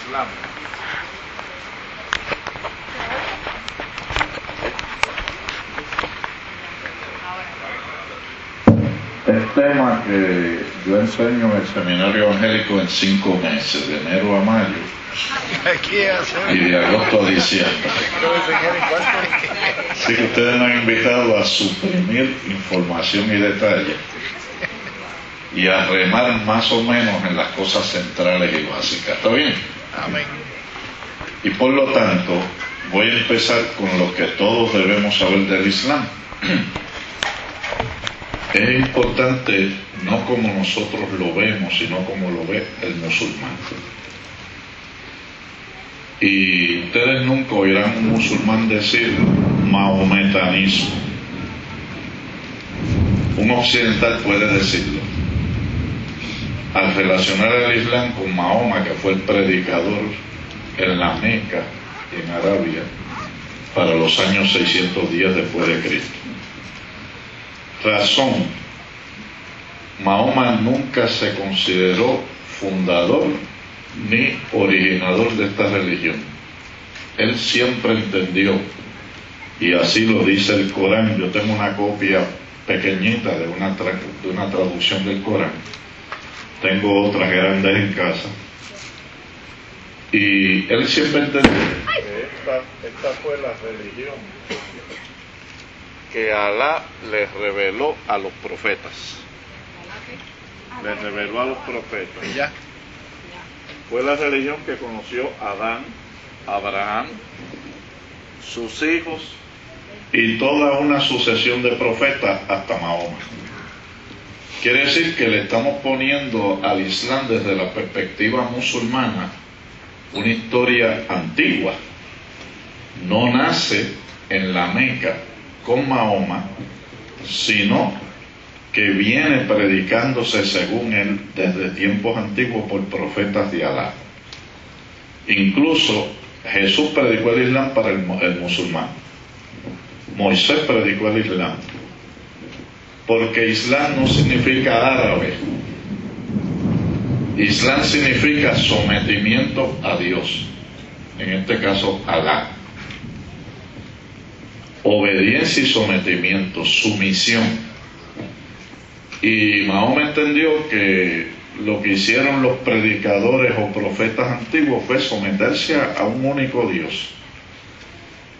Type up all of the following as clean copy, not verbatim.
Islam. El tema que yo enseño en el seminario evangélico en 5 meses, de enero a mayo y de agosto a diciembre. Así que ustedes me han invitado a suprimir información y detalle y a remar más o menos en las cosas centrales y básicas. ¿Está bien? Amén. Y por lo tanto, voy a empezar con lo que todos debemos saber del Islam. Es importante no como nosotros lo vemos, sino como lo ve el musulmán. Y ustedes nunca oirán un musulmán decir mahometanismo. Un occidental puede decirlo. Al relacionar el Islam con Mahoma, que fue el predicador en la Meca, en Arabia, para los años 610 después de Cristo. Razón: Mahoma nunca se consideró fundador ni originador de esta religión. Él siempre entendió, y así lo dice el Corán. Yo tengo una copia pequeñita de una traducción del Corán, tengo otras grandes en casa, y él siempre entendió que esta fue la religión que Alá les reveló a los profetas. Les reveló a los profetas. ¿Y ya? Fue la religión que conoció Adán, Abraham, sus hijos y toda una sucesión de profetas hasta Mahoma. Quiere decir que le estamos poniendo al Islam desde la perspectiva musulmana una historia antigua. No nace en la Meca con Mahoma, sino que viene predicándose, según él, desde tiempos antiguos por profetas de Alá. Incluso Jesús predicó el Islam para el musulmán. Moisés predicó el Islam, porque Islam no significa árabe. Islam significa sometimiento a Dios, en este caso Alá. Obediencia y sometimiento, sumisión. Y Mahoma entendió que lo que hicieron los predicadores o profetas antiguos fue someterse a un único Dios,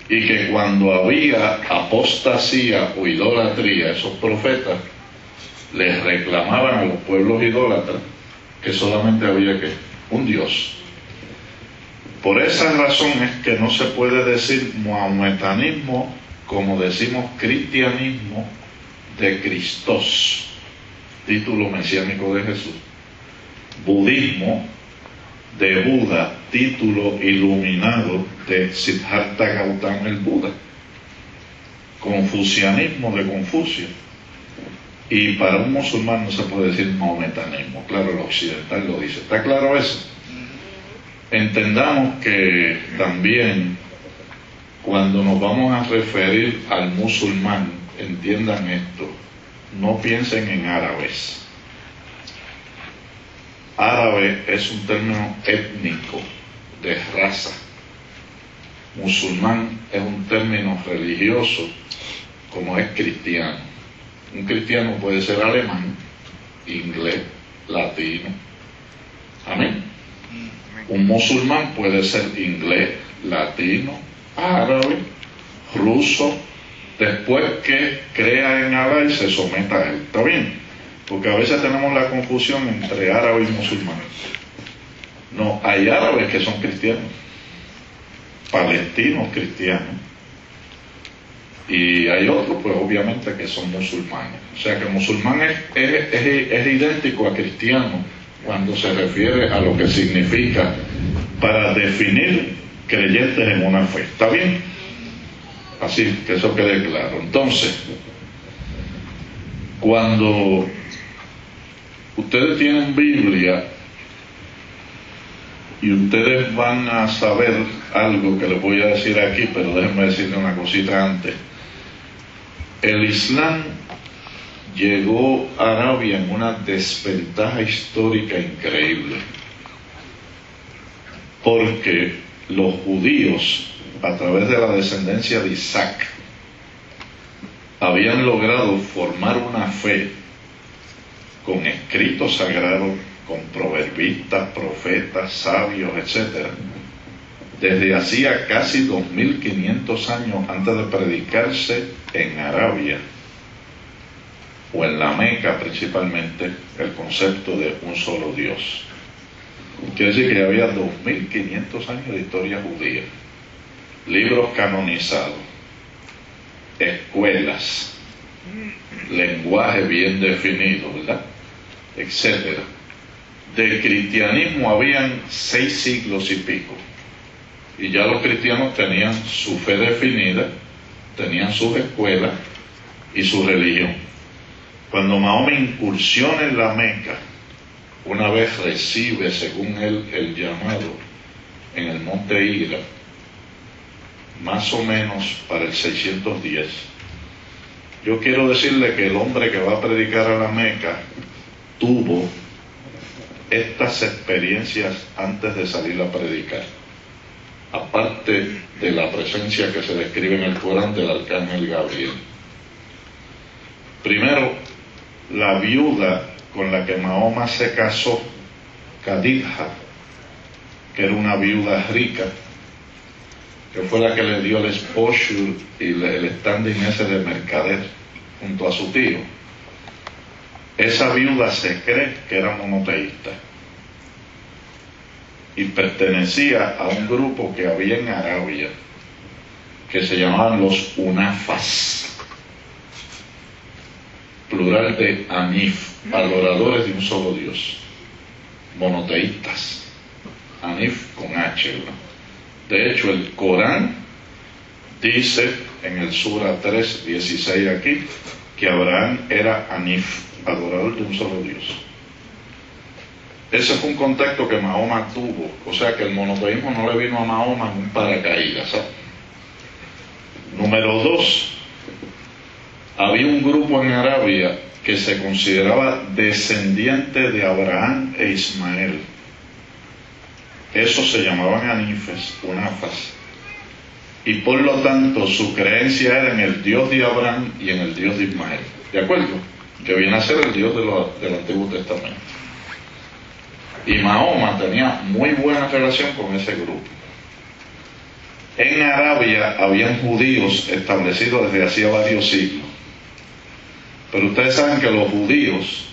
y que cuando había apostasía o idolatría, esos profetas les reclamaban a los pueblos idólatras que solamente había un Dios. Por esa razón es que no se puede decir mahometanismo como decimos cristianismo de Cristos, título mesiánico de Jesús; budismo de Buda, título iluminado de Siddhartha Gautama el Buda; confucianismo de Confucio. Y para un musulmán no se puede decir mahometanismo. Claro, el occidental lo dice. ¿Está claro eso? Entendamos que también cuando nos vamos a referir al musulmán, entiendan esto: no piensen en árabes. Árabe es un término étnico, de raza. Musulmán es un término religioso, como es cristiano. Un cristiano puede ser alemán, inglés, latino. Amén. Un musulmán puede ser inglés, latino, árabe, ruso, después que crea en Alá y se someta a él. ¿Está bien? Porque a veces tenemos la confusión entre árabe y musulmán. No, hay árabes que son cristianos, palestinos cristianos, y hay otros, pues obviamente, que son musulmanes. O sea que musulmán es idéntico a cristiano cuando se refiere a lo que significa para definir creyentes en una fe. ¿Está bien? Así que eso quede claro. Entonces, cuando ustedes tienen Biblia y ustedes van a saber algo que les voy a decir aquí, pero déjenme decirle una cosita antes. El Islam llegó a Arabia en una desventaja histórica increíble. porque los judíos, a través de la descendencia de Isaac, habían logrado formar una fe con escritos sagrados, con proverbistas, profetas, sabios, etc., desde hacía casi 2500 años antes de predicarse en Arabia, o en la Meca principalmente, el concepto de un solo Dios. Quiere decir que había 2500 años de historia judía, libros canonizados, escuelas, lenguaje bien definido, ¿verdad?, etcétera. Del cristianismo habían 6 siglos y pico, y ya los cristianos tenían su fe definida, tenían sus escuelas y su religión. Cuando Mahoma incursiona en la Meca, una vez recibe, según él, el llamado en el monte Hira, más o menos para el 610, yo quiero decirle que el hombre que va a predicar a la Meca tuvo estas experiencias antes de salir a predicar, aparte de la presencia que se describe en el Corán del arcángel Gabriel. Primero, la viuda con la que Mahoma se casó, Khadija, que era una viuda rica, que fue la que le dio el exposure y el standing ese de mercader junto a su tío. Esa viuda se cree que era monoteísta y pertenecía a un grupo que había en Arabia que se llamaban los Unafas, plural de Anif, adoradores de un solo Dios, monoteístas, Anif con H, ¿no? De hecho, el Corán dice en el Sura 3:16 aquí que Abraham era Anif, adorador de un solo Dios. Ese fue un contacto que Mahoma tuvo, o sea que el monoteísmo no le vino a Mahoma en un paracaídas, ¿sabes? Número 2, había un grupo en Arabia que se consideraba descendiente de Abraham e Ismael. Esos se llamaban Anifes, Unafas, y por lo tanto su creencia era en el Dios de Abraham y en el Dios de Ismael, ¿de acuerdo?, que viene a ser el Dios del Antiguo Testamento. Y Mahoma tenía muy buena relación con ese grupo. En Arabia habían judíos establecidos desde hacía varios siglos, pero ustedes saben que los judíos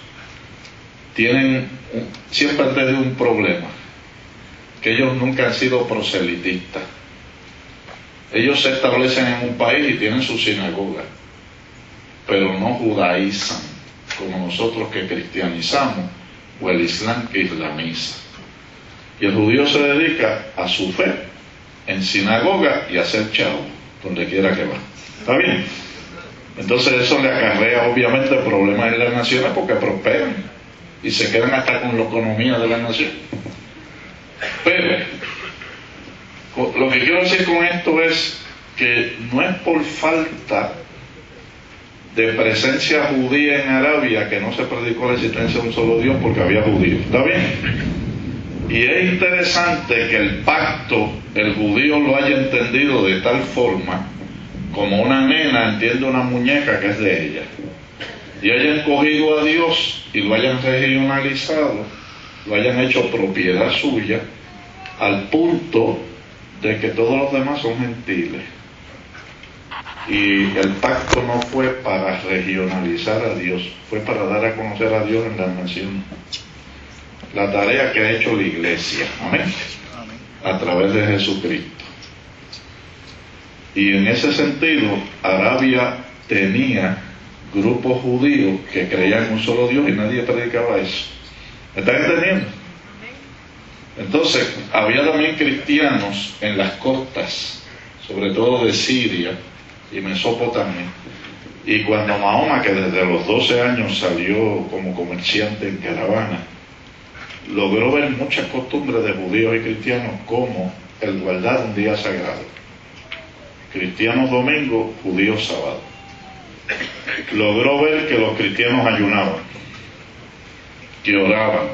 siempre han tenido un problema, que ellos nunca han sido proselitistas. Ellos se establecen en un país y tienen su sinagoga, pero no judaizan como nosotros que cristianizamos, o el Islam que islamiza. Y el judío se dedica a su fe en sinagoga y a hacer chao donde quiera que va. ¿Está bien? Entonces eso le acarrea obviamente problemas en las naciones porque prosperan y se quedan hasta con la economía de la nación. Pero lo que quiero decir con esto es que no es por falta de presencia judía en Arabia que no se predicó la existencia de un solo Dios, porque había judíos. ¿Está bien? Y es interesante que el pacto el judío lo haya entendido de tal forma como una nena entiende una muñeca que es de ella, y hayan cogido a Dios y lo hayan regionalizado, lo hayan hecho propiedad suya, al punto de que todos los demás son gentiles. Y el pacto no fue para regionalizar a Dios, fue para dar a conocer a Dios en las naciones. La tarea que ha hecho la Iglesia, amén, a través de Jesucristo. Y en ese sentido, Arabia tenía grupos judíos que creían en un solo Dios y nadie predicaba eso. ¿Me están entendiendo? Entonces, había también cristianos en las costas, sobre todo de Siria y Mesopotamia. Y cuando Mahoma, que desde los 12 años salió como comerciante en caravana, logró ver muchas costumbres de judíos y cristianos, como el guardar un día sagrado. Cristianos domingo, judíos sábado. Logró ver que los cristianos ayunaban, que oraban,